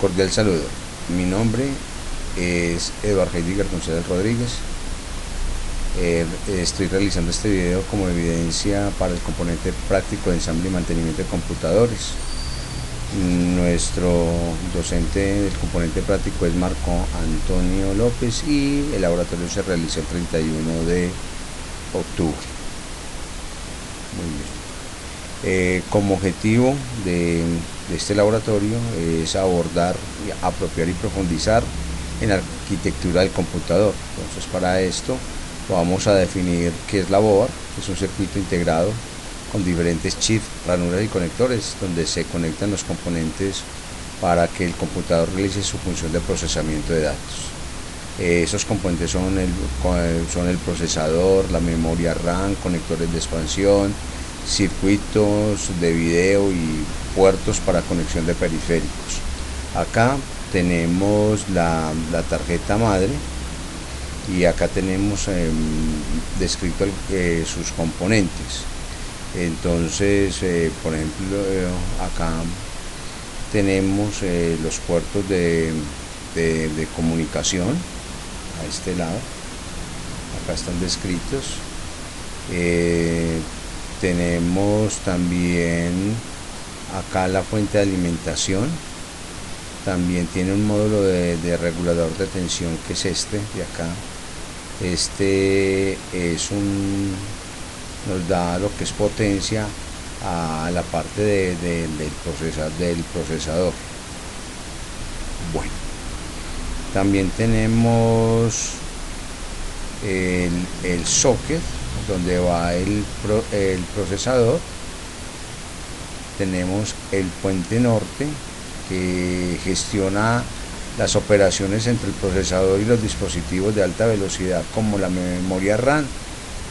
Cordial saludo. Mi nombre es Eduardo Heidiger González Rodríguez. Estoy realizando este video como evidencia para el componente práctico de ensamble y mantenimiento de computadores. Nuestro docente del componente práctico es Marco Antonio López y el laboratorio se realiza el 31 de octubre. Muy bien. Como objetivo de este laboratorio es abordar, apropiar y profundizar en la arquitectura del computador. Entonces, para esto vamos a definir qué es la board, que es un circuito integrado con diferentes chips, ranuras y conectores donde se conectan los componentes para que el computador realice su función de procesamiento de datos. Esos componentes son el procesador, la memoria RAM, conectores de expansión, circuitos de video y puertos para conexión de periféricos. Acá tenemos la tarjeta madre y acá tenemos descrito sus componentes. Entonces, por ejemplo, acá tenemos los puertos de comunicación a este lado, acá están descritos. Tenemos también acá la fuente de alimentación, también tiene un módulo de regulador de tensión, que es este de acá. Este es nos da lo que es potencia a la parte del procesador. Bueno, también tenemos el socket donde va el procesador. Tenemos el puente norte que gestiona las operaciones entre el procesador y los dispositivos de alta velocidad como la memoria RAM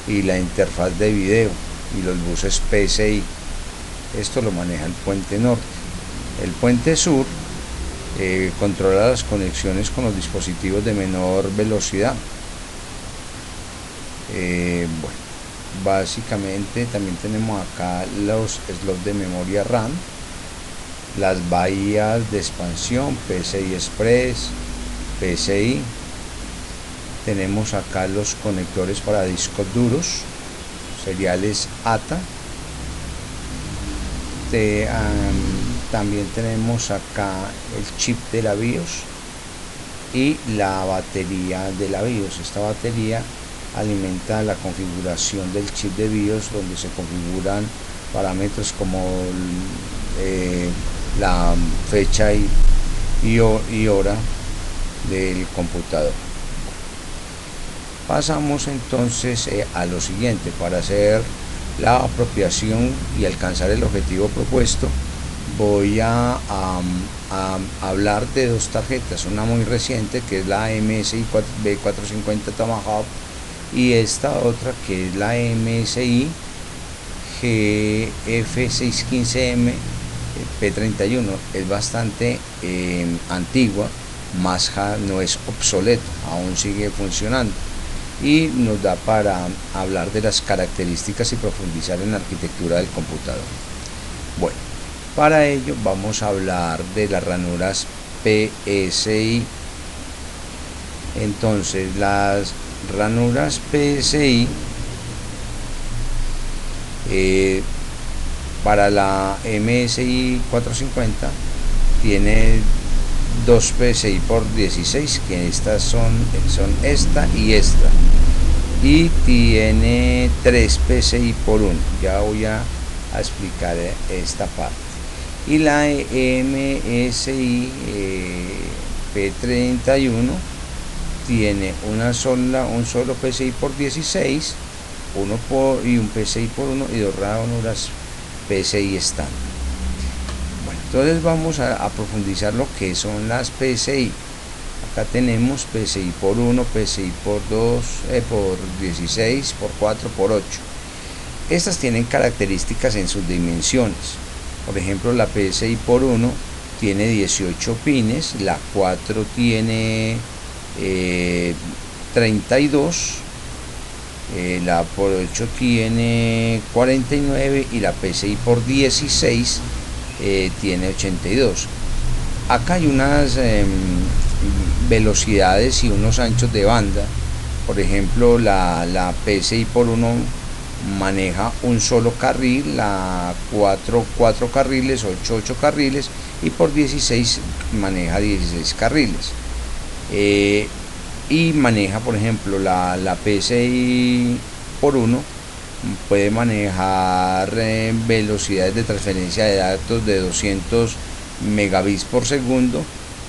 y la interfaz de video y los buses PCI. Esto lo maneja el puente norte. El puente sur controla las conexiones con los dispositivos de menor velocidad. Bueno, básicamente también tenemos acá los slots de memoria RAM, las bahías de expansión, PCI Express, PCI. Tenemos acá los conectores para discos duros, seriales ATA. También tenemos acá el chip de la BIOS y la batería de la BIOS. Esta batería alimenta la configuración del chip de BIOS, donde se configuran parámetros como la fecha y hora del computador. Pasamos entonces a lo siguiente. Para hacer la apropiación y alcanzar el objetivo propuesto, voy a hablar de dos tarjetas, una muy reciente que es la MSI B450 Tomahawk y esta otra que es la MSI GF615M P31. Es bastante antigua, no es obsoleta, aún sigue funcionando y nos da para hablar de las características y profundizar en la arquitectura del computador. Bueno, para ello vamos a hablar de las ranuras PSI. Entonces, las ranuras PSI para la MSI 450 tiene 2 PSI por 16, que estas son esta y esta, y tiene 3 PSI por 1. Ya voy a explicar esta parte. Y la MSI P31 tiene un solo PCI por 16, y un PCI por 1 y 2 ranuras PCI estándar. Bueno, entonces vamos a profundizar lo que son las PCI. Acá tenemos PCI por 1, PCI por 2, por 16, por 4, por 8. Estas tienen características en sus dimensiones. Por ejemplo, la PCI por 1 tiene 18 pines, la 4 tiene 32, la por 8 tiene 49 y la PCI por 16 tiene 82. acá hay unas velocidades y unos anchos de banda. Por ejemplo, la PSI por 1 maneja un solo carril, la 4 carriles, 8 carriles, y por 16 maneja 16 carriles. Y maneja, por ejemplo, la PSI por 1 puede manejar velocidades de transferencia de datos de 200 megabits por segundo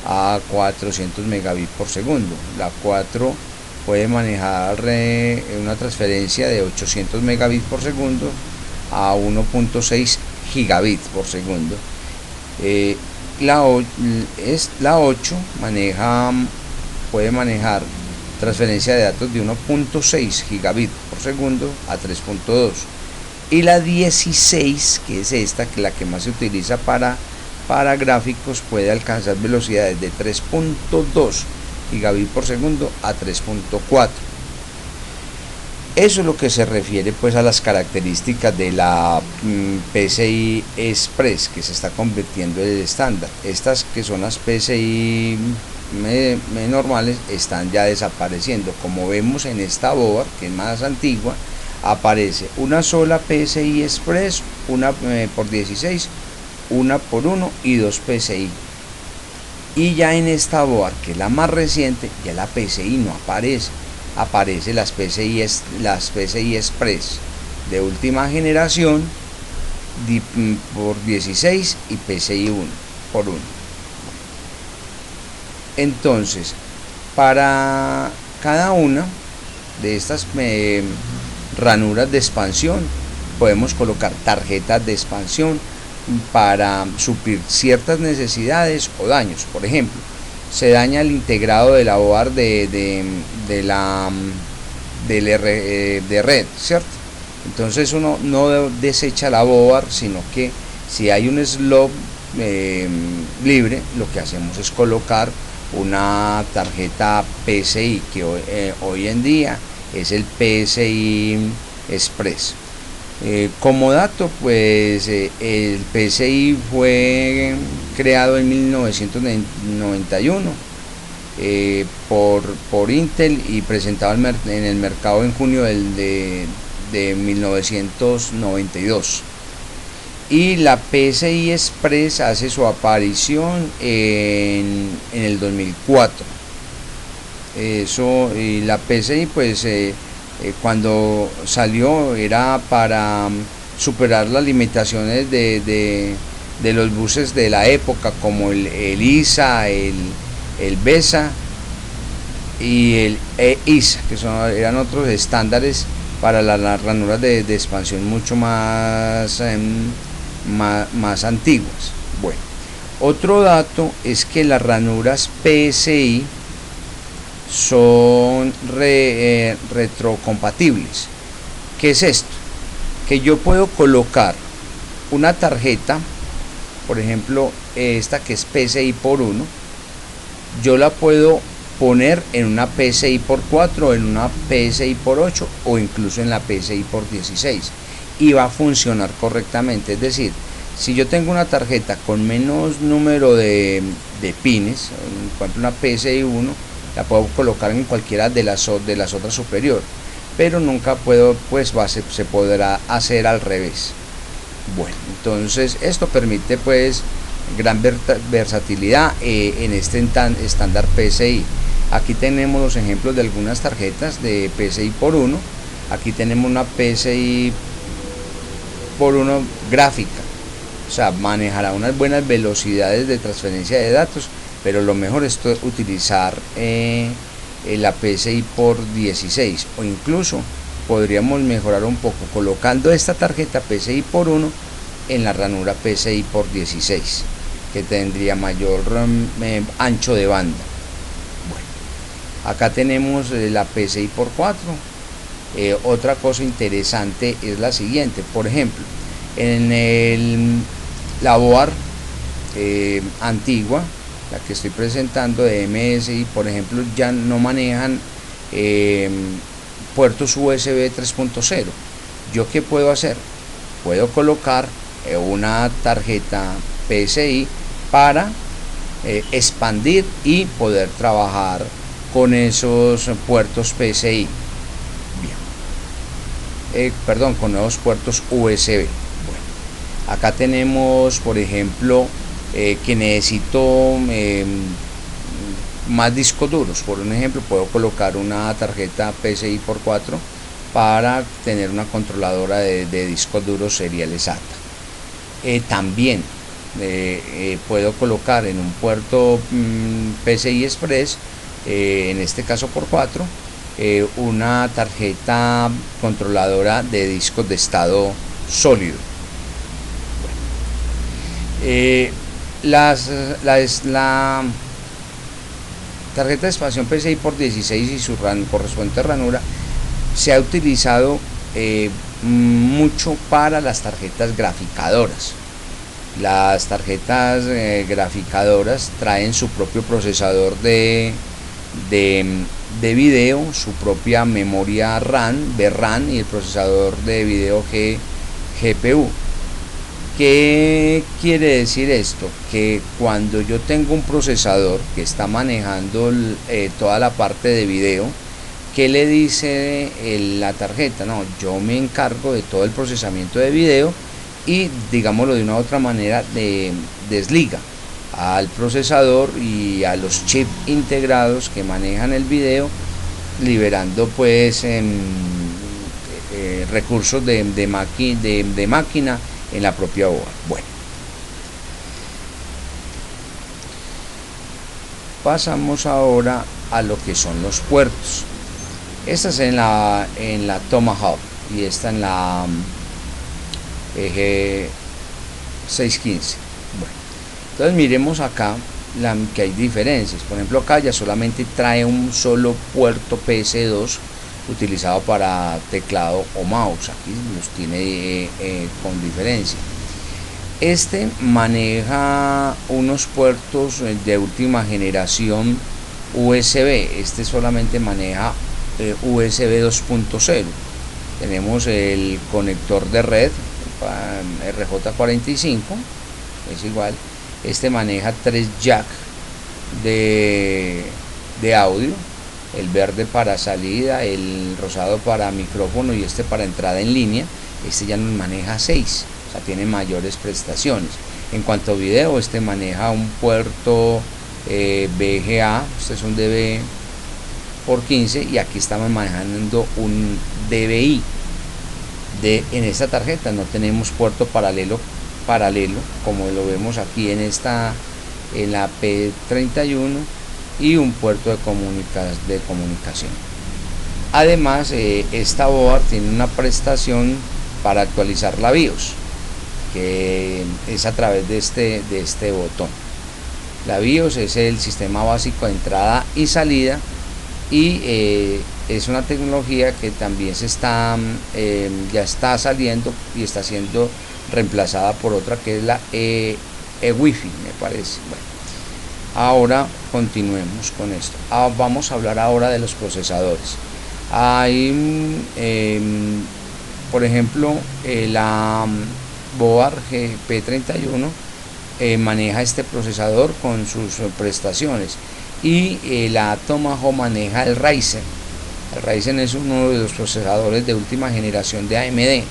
a 400 megabits por segundo. La 4 puede manejar una transferencia de 800 megabits por segundo a 1.6 gigabits por segundo. La 8 puede manejar transferencia de datos de 1.6 gigabits por segundo a 3.2, y la 16, que es esta, que es la que más se utiliza para gráficos, puede alcanzar velocidades de 3.2 gigabits por segundo a 3.4. Eso es lo que se refiere pues a las características de la PCI Express, que se está convirtiendo en el estándar. Estas, que son las PCI normales, están ya desapareciendo. Como vemos en esta board, que es más antigua, aparece una sola PCI Express, una por 16, una por 1 y 2 PCI. Y ya en esta board, que es la más reciente, ya la PCI no aparece. Aparece las PCI Express de última generación por 16 y PCI 1 por 1. Entonces, para cada una de estas ranuras de expansión podemos colocar tarjetas de expansión para suplir ciertas necesidades o daños. Por ejemplo, se daña el integrado de la board de red, ¿cierto? Entonces uno no desecha la board, sino que si hay un slot libre, lo que hacemos es colocar una tarjeta PCI, que hoy en día es el PCI Express. Como dato, pues el PCI fue creado en 1991 por Intel y presentado en el mercado en junio de 1992. Y la PCI Express hace su aparición en el 2004. Y la PCI, pues cuando salió, era para superar las limitaciones de los buses de la época, como el ISA, el BESA y el EISA, que eran otros estándares para las ranuras de expansión mucho más antiguas. Bueno, otro dato es que las ranuras PSI son retrocompatibles. ¿Qué es esto? Que yo puedo colocar una tarjeta, por ejemplo esta que es PCI por 1, yo la puedo poner en una PCI por 4, en una PCI por 8 o incluso en la PCI por 16, y va a funcionar correctamente. Es decir, si yo tengo una tarjeta con menos número de pines, por ejemplo una PCI 1, la puedo colocar en cualquiera de las otras superior, pero nunca puedo, pues se podrá hacer al revés. Bueno, entonces esto permite pues gran versatilidad en este estándar PCI. Aquí tenemos los ejemplos de algunas tarjetas de PCI por 1. Aquí tenemos una PCI por 1 gráfica, o sea, manejará unas buenas velocidades de transferencia de datos, pero lo mejor es utilizar la PCI por 16, o incluso podríamos mejorar un poco colocando esta tarjeta PCI por 1 en la ranura PCI por 16, que tendría mayor ancho de banda. Bueno, acá tenemos la PCI por 4. Otra cosa interesante es la siguiente. Por ejemplo, en la board antigua, la que estoy presentando de MSI, por ejemplo, ya no manejan puertos USB 3.0. ¿Yo qué puedo hacer? Puedo colocar una tarjeta PCI para expandir y poder trabajar con esos puertos PCI. Bien. Perdón, con nuevos puertos USB. Bueno, acá tenemos, por ejemplo, que necesito más discos duros. Por un ejemplo, puedo colocar una tarjeta PCI por 4 para tener una controladora de discos duros seriales SATA. También puedo colocar en un puerto PCI Express, en este caso por 4, una tarjeta controladora de discos de estado sólido. La tarjeta de expansión PCI por 16 y su correspondiente ranura se ha utilizado mucho para las tarjetas graficadoras. Las tarjetas graficadoras traen su propio procesador de video, su propia memoria RAM, VRAM, y el procesador de video GPU. ¿Qué quiere decir esto? Que cuando yo tengo un procesador que está manejando toda la parte de video, ¿qué le dice la tarjeta? No, yo me encargo de todo el procesamiento de video y, digámoslo de una u otra manera, desliga al procesador y a los chips integrados que manejan el video, liberando pues recursos de máquina en la propia board. Bueno, pasamos ahora a lo que son los puertos. Esta es en la Tomahawk y esta en la G615. Bueno, entonces miremos acá que hay diferencias. Por ejemplo, acá ya solamente trae un solo puerto PS2 utilizado para teclado o mouse. Aquí los tiene con diferencia. Este maneja unos puertos de última generación USB. Este solamente maneja USB 2.0. tenemos el conector de red RJ45, es igual. Este maneja 3 jack de audio, el verde para salida, el rosado para micrófono y este para entrada en línea. Este ya nos maneja 6, o sea, tiene mayores prestaciones. En cuanto a video, este maneja un puerto VGA, este es un DB por 15, y aquí estamos manejando un DVI. En esta tarjeta no tenemos puerto paralelo como lo vemos aquí en la P31, y un puerto de comunicación. Además, esta board tiene una prestación para actualizar la BIOS, que es a través de este botón. La BIOS es el sistema básico de entrada y salida, y es una tecnología que también ya está saliendo y está siendo reemplazada por otra que es la Wi-Fi, me parece. Bueno, ahora continuemos con esto. Vamos a hablar ahora de los procesadores. Hay por ejemplo, la board GP31 maneja este procesador con sus prestaciones, y la Tomahawk maneja el Ryzen. El Ryzen es uno de los procesadores de última generación de AMD.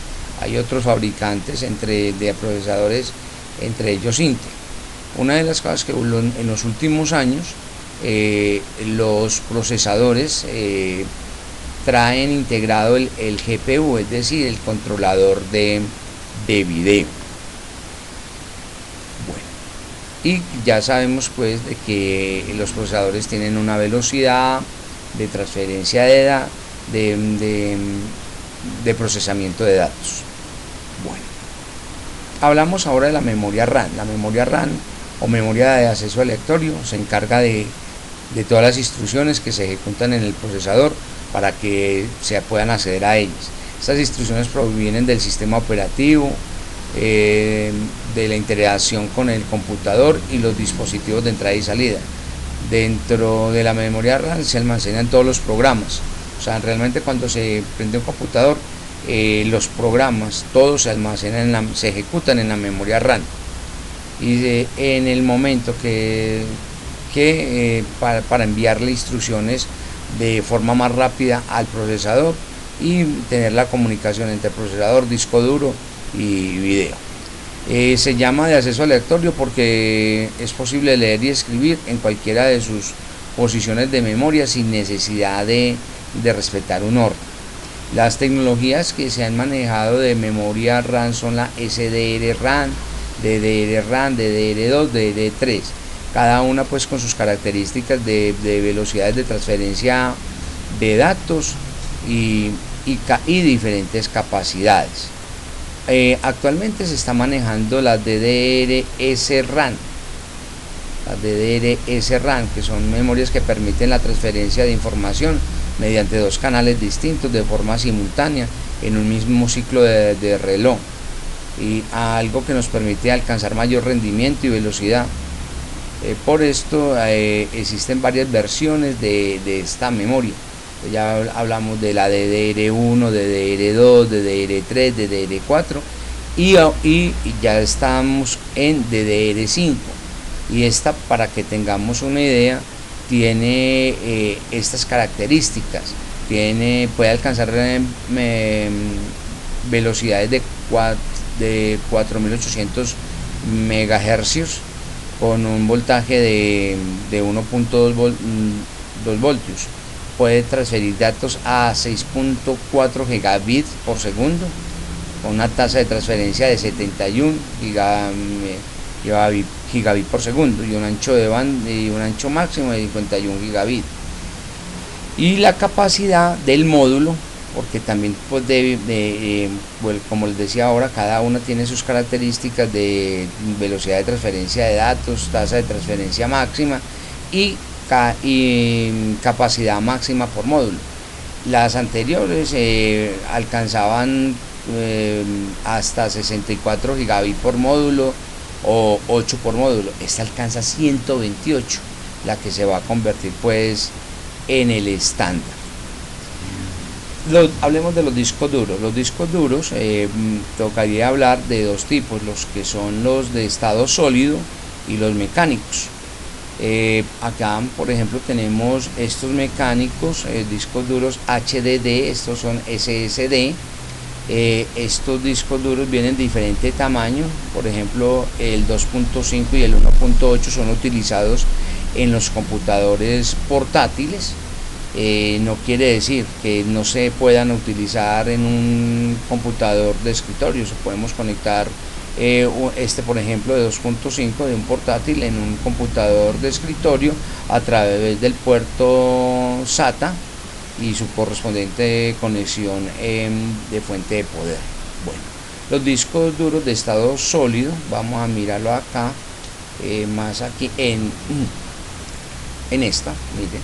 Hay otros fabricantes de procesadores, entre ellos Intel. Una de las cosas que en los últimos años los procesadores traen integrado el GPU, es decir, el controlador de video. Y ya sabemos pues de que los procesadores tienen una velocidad de transferencia de procesamiento de datos. Bueno, hablamos ahora de la memoria RAM. La memoria RAM, o memoria de acceso aleatorio, se encarga de todas las instrucciones que se ejecutan en el procesador para que se puedan acceder a ellas. Estas instrucciones provienen del sistema operativo, de la integración con el computador y los dispositivos de entrada y salida. Dentro de la memoria RAM se almacenan todos los programas. O sea, realmente cuando se prende un computador, los programas todos se almacenan, se ejecutan en la memoria RAM. y en el momento para enviarle instrucciones de forma más rápida al procesador y tener la comunicación entre procesador, disco duro y video. Se llama de acceso aleatorio porque es posible leer y escribir en cualquiera de sus posiciones de memoria sin necesidad de respetar un orden. Las tecnologías que se han manejado de memoria RAM son la SDR-RAM, DDR-RAM, DDR2, DDR3, cada una pues con sus características de velocidades de transferencia de datos y diferentes capacidades. Actualmente se está manejando las DDR-SRAM, que son memorias que permiten la transferencia de información mediante dos canales distintos de forma simultánea en un mismo ciclo de reloj, y algo que nos permite alcanzar mayor rendimiento y velocidad. Por esto existen varias versiones de esta memoria. Ya hablamos de la DDR1, DDR2, DDR3, DDR4 y ya estamos en DDR5, y esta, para que tengamos una idea, tiene estas características. Puede alcanzar velocidades de 4800 MHz con un voltaje de 1.2 voltios. Puede transferir datos a 6.4 gigabits por segundo con una tasa de transferencia de 71 gigabit por segundo y un ancho de banda y un ancho máximo de 51 gigabits. Y la capacidad del módulo, porque también pues como les decía ahora, cada una tiene sus características de velocidad de transferencia de datos, tasa de transferencia máxima y capacidad máxima por módulo. Las anteriores alcanzaban hasta 64 gigabits por módulo o 8 por módulo. Esta alcanza 128, la que se va a convertir pues en el estándar. Hablemos de los discos duros. Los discos duros tocaría hablar de dos tipos: los que son los de estado sólido y los mecánicos. Acá por ejemplo tenemos estos mecánicos, discos duros HDD, estos son SSD. Estos discos duros vienen de diferente tamaño. Por ejemplo, el 2.5 y el 1.8 son utilizados en los computadores portátiles. No quiere decir que no se puedan utilizar en un computador de escritorio. Podemos conectar por ejemplo de 2.5 de un portátil en un computador de escritorio a través del puerto SATA y su correspondiente conexión de fuente de poder. Bueno, los discos duros de estado sólido, vamos a mirarlo acá, más aquí en esta, miren.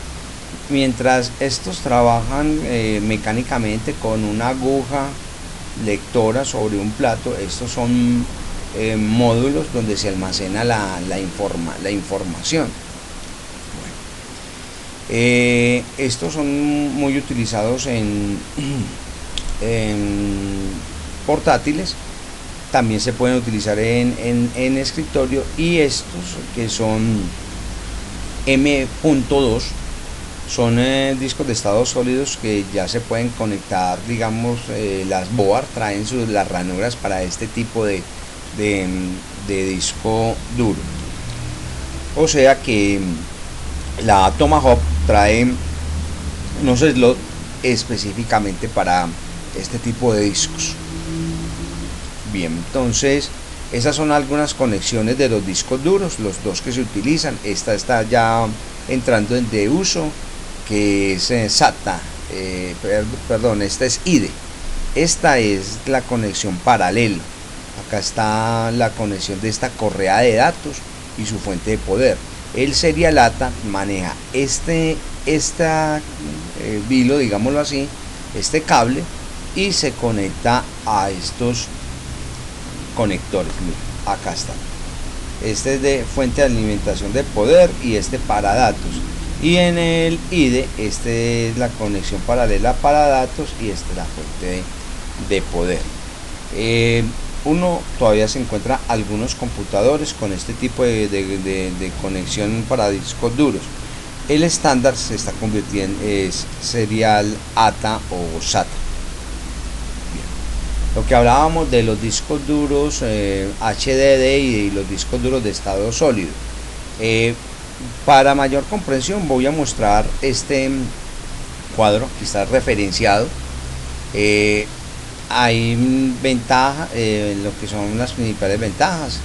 Mientras estos trabajan mecánicamente con una aguja lectora sobre un plato, estos son módulos donde se almacena la información. Estos son muy utilizados en portátiles, también se pueden utilizar en escritorio, y estos que son M.2 son discos de estados sólidos que ya se pueden conectar, digamos, las board traen las ranuras para este tipo de disco duro. O sea que la Tomahawk trae unos slots específicamente para este tipo de discos. Bien, entonces esas son algunas conexiones de los discos duros, los dos que se utilizan. Esta está ya entrando en de uso, que es SATA, esta es IDE. Esta es la conexión paralela. Acá está la conexión de esta correa de datos y su fuente de poder. El serial ATA maneja vilo, digámoslo así, este cable, y se conecta a estos conectores. Mira, acá está. Este es de fuente de alimentación de poder y este para datos. Y en el IDE, este es la conexión paralela para datos y esta es la fuente de poder. uno todavía se encuentra algunos computadores con este tipo de conexión para discos duros. El estándar se está convirtiendo en serial ATA o SATA. Bien. Lo que hablábamos de los discos duros HDD y los discos duros de estado sólido. Para mayor comprensión voy a mostrar este cuadro que está referenciado. Hay ventaja, lo que son las principales ventajas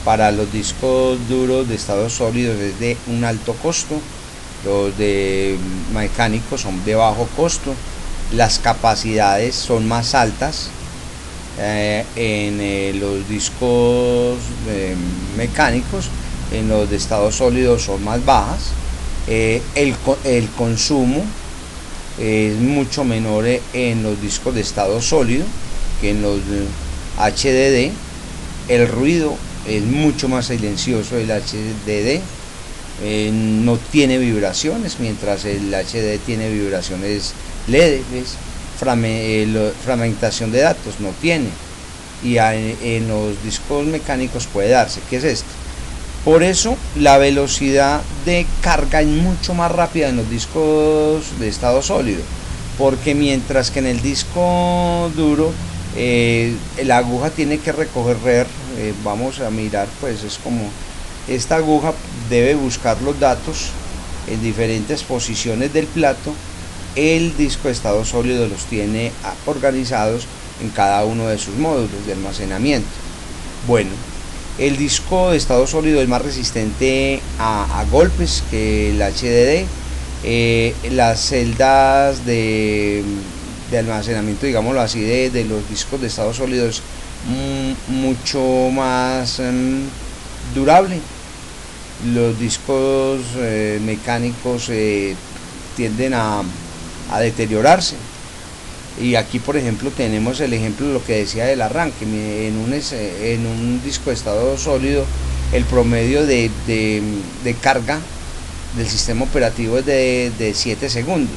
para los discos duros de estado sólido es de un alto costo. Los de mecánicos son de bajo costo, las capacidades son más altas, en los discos mecánicos, en los de estado sólido son más bajas, el consumo es mucho menor en los discos de estado sólido que en los HDD, el ruido es mucho más silencioso del HDD. No tiene vibraciones, mientras el HD tiene vibraciones LED, fragmentación de datos no tiene, y en los discos mecánicos puede darse. ¿Qué es esto? Por eso la velocidad de carga es mucho más rápida en los discos de estado sólido, porque mientras que en el disco duro la aguja tiene que recorrer, vamos a mirar, pues es como esta aguja debe buscar los datos en diferentes posiciones del plato. El disco de estado sólido los tiene organizados en cada uno de sus módulos de almacenamiento. Bueno, el disco de estado sólido es más resistente a golpes que el HDD. Las celdas de almacenamiento, digámoslo así, de los discos de estado sólido es mucho más durable. Los discos mecánicos tienden a deteriorarse, y aquí por ejemplo tenemos el ejemplo de lo que decía del arranque. En un disco de estado sólido el promedio de carga del sistema operativo es de 7 segundos,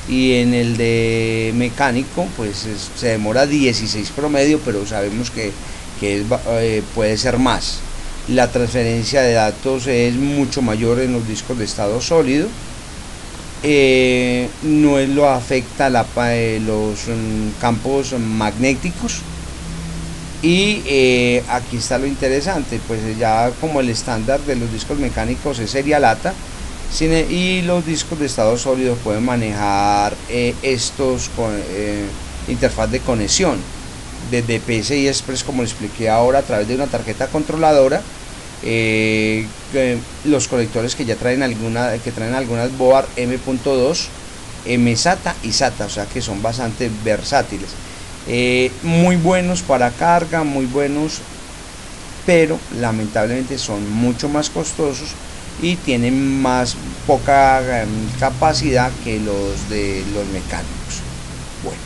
y en el de mecánico pues se demora 16 promedio, pero sabemos que puede ser más. La transferencia de datos es mucho mayor en los discos de estado sólido. No lo afecta los campos magnéticos. Y aquí está lo interesante, pues ya como el estándar de los discos mecánicos es serial ATA, y los discos de estado sólido pueden manejar estos interfaz de conexión desde PCI Express, como les expliqué ahora, a través de una tarjeta controladora. Los conectores que ya traen algunas board M.2, MSATA y SATA, o sea que son bastante versátiles, muy buenos para carga, muy buenos, pero lamentablemente son mucho más costosos y tienen poca capacidad que los de los mecánicos. Bueno,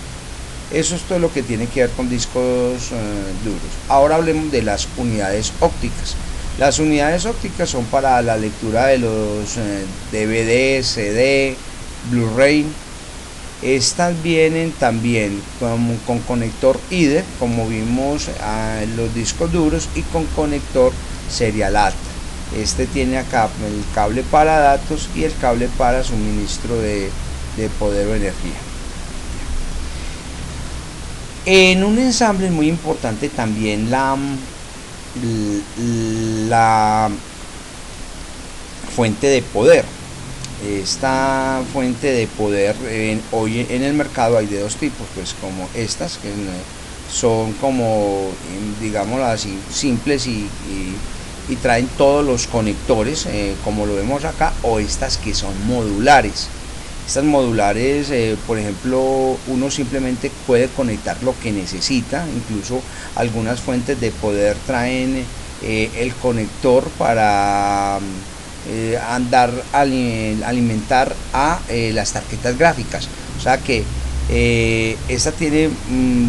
eso es todo lo que tiene que ver con discos duros. Ahora hablemos de las unidades ópticas. Las unidades ópticas son para la lectura de los DVD, CD, Blu-ray. Estas vienen también con conector IDE, como vimos en los discos duros, y con conector serial ATA. Este tiene acá el cable para datos y el cable para suministro de poder o energía. En un ensamble es muy importante también la fuente de poder. Esta fuente de poder hoy en el mercado hay de dos tipos, pues como estas que son como, digámoslo así, simples y traen todos los conectores, como lo vemos acá, o estas que son modulares. Estas modulares, por ejemplo, uno simplemente puede conectar lo que necesita. Incluso algunas fuentes de poder traen el conector para alimentar a las tarjetas gráficas. O sea que esta tiene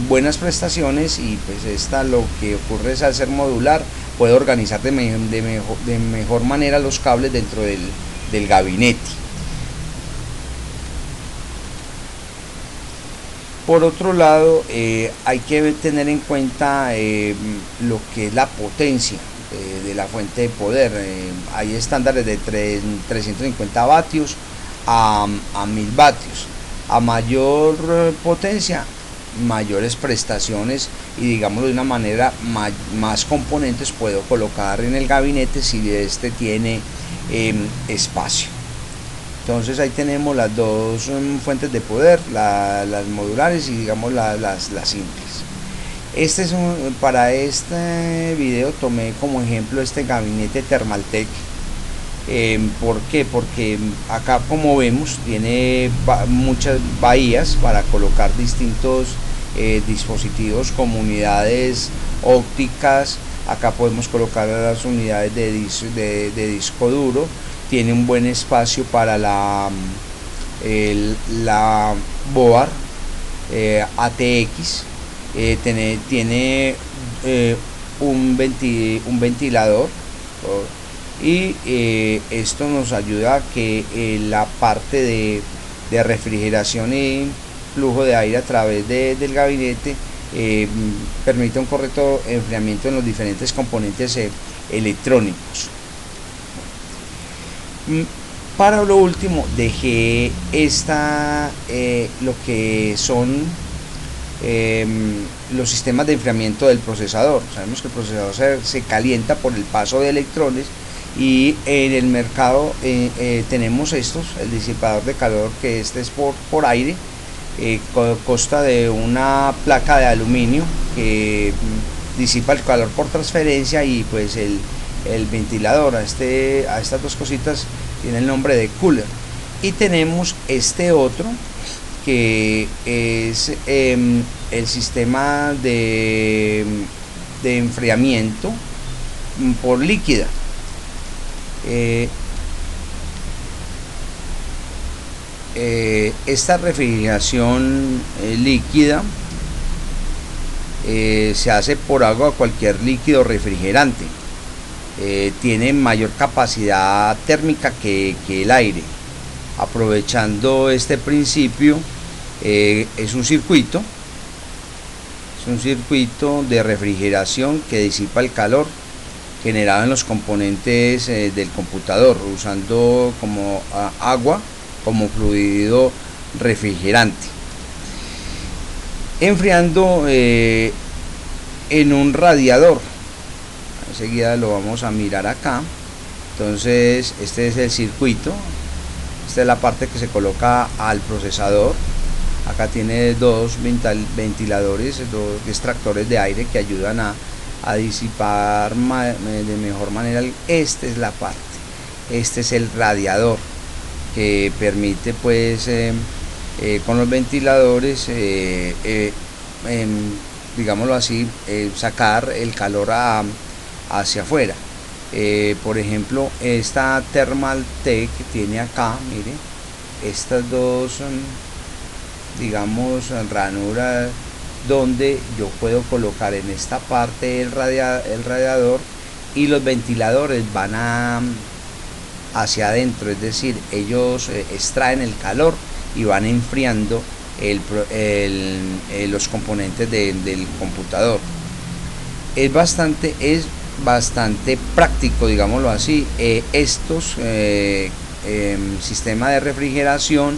buenas prestaciones, y pues esta lo que ocurre es, al ser modular, puede organizar de mejor manera los cables dentro del gabinete. Por otro lado, hay que tener en cuenta lo que es la potencia de la fuente de poder. Hay estándares de 350 vatios a 1000 vatios. A mayor potencia, mayores prestaciones y, digámoslo de una manera, más componentes puedo colocar en el gabinete si este tiene espacio. Entonces ahí tenemos las dos fuentes de poder, las modulares y, digamos, las simples. Para este video tomé como ejemplo este gabinete Thermaltake. ¿Por qué? Porque acá, como vemos, tiene muchas bahías para colocar distintos dispositivos como unidades ópticas. Acá podemos colocar las unidades de disco duro. Tiene un buen espacio para la board ATX. Tiene un ventilador, y esto nos ayuda a que la parte de refrigeración y flujo de aire a través del gabinete permite un correcto enfriamiento en los diferentes componentes electrónicos. Para lo último dejé lo que son los sistemas de enfriamiento del procesador. Sabemos que el procesador se calienta por el paso de electrones, y en el mercado tenemos el disipador de calor, que es por aire. Consta de una placa de aluminio que disipa el calor por transferencia, y pues el ventilador a estas dos cositas tiene el nombre de cooler. Y tenemos este otro, que es el sistema de enfriamiento por líquida. Esta refrigeración líquida se hace por agua o cualquier líquido refrigerante. Tiene mayor capacidad térmica que el aire. Aprovechando este principio, es un circuito de refrigeración que disipa el calor generado en los componentes del computador, usando como agua como fluido refrigerante, enfriando en un radiador. Enseguida lo vamos a mirar acá. Entonces este es el circuito, esta es la parte que se coloca al procesador. Acá tiene dos ventiladores, dos extractores de aire que ayudan a disipar de mejor manera. Esta es la parte, este es el radiador, que permite pues con los ventiladores digámoslo así, sacar el calor hacia afuera. Por ejemplo, esta Thermaltake tiene acá, mire, estas dos digamos ranuras, donde yo puedo colocar en esta parte el radiador, y los ventiladores van hacia adentro, es decir, ellos extraen el calor y van enfriando los componentes del computador. Es bastante práctico, digámoslo así, estos sistemas de refrigeración,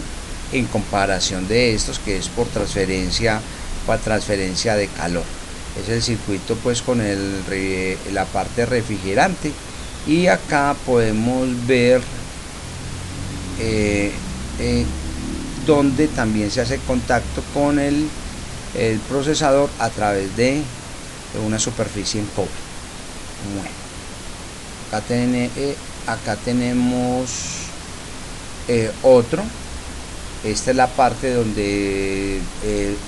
en comparación de estos que es por transferencia de calor. Es el circuito pues con la parte refrigerante, y acá podemos ver donde también se hace contacto con el procesador a través de una superficie en cobre. Bueno, acá tenemos otro. Esta es la parte donde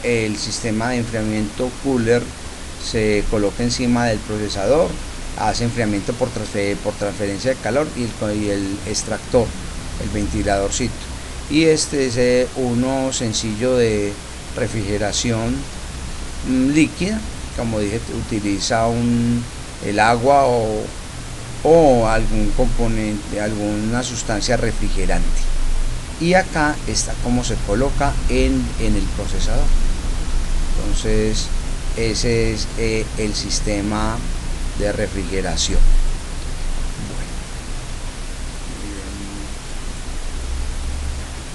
el sistema de enfriamiento cooler se coloca encima del procesador, hace enfriamiento por transferencia de calor, y el extractor, el ventiladorcito. Y este es uno sencillo de refrigeración líquida. Como dije, utiliza el agua o algún componente, alguna sustancia refrigerante. Y acá está cómo se coloca en el procesador. Entonces ese es el sistema de refrigeración.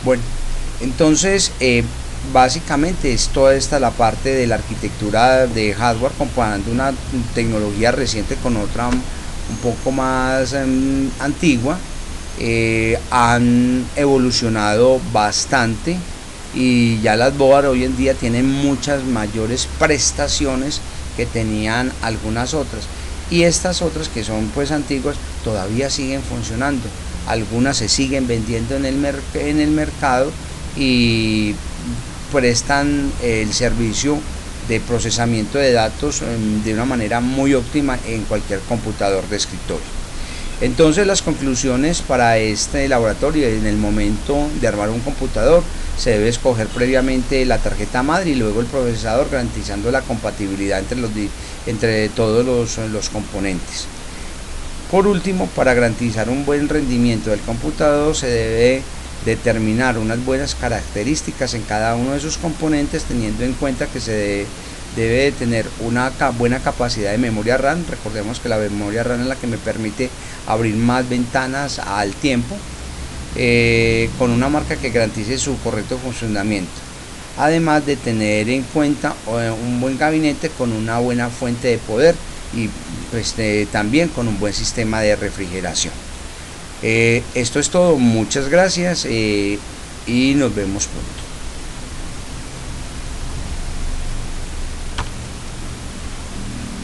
Bueno, entonces básicamente es toda esta la parte de la arquitectura de hardware, comparando una tecnología reciente con otra un poco más antigua. Han evolucionado bastante y ya las board hoy en día tienen muchas mayores prestaciones que tenían algunas otras, y estas otras que son pues antiguas todavía siguen funcionando. Algunas se siguen vendiendo en el mercado y prestan el servicio de procesamiento de datos de una manera muy óptima en cualquier computador de escritorio. Entonces las conclusiones para este laboratorio: en el momento de armar un computador se debe escoger previamente la tarjeta madre y luego el procesador, garantizando la compatibilidad entre todos los componentes. Por último, para garantizar un buen rendimiento del computador se debe determinar unas buenas características en cada uno de sus componentes, teniendo en cuenta que se debe de tener una buena capacidad de memoria RAM. Recordemos que la memoria RAM es la que me permite abrir más ventanas al tiempo, con una marca que garantice su correcto funcionamiento, además de tener en cuenta un buen gabinete con una buena fuente de poder y pues también con un buen sistema de refrigeración. Esto es todo, muchas gracias y nos vemos pronto.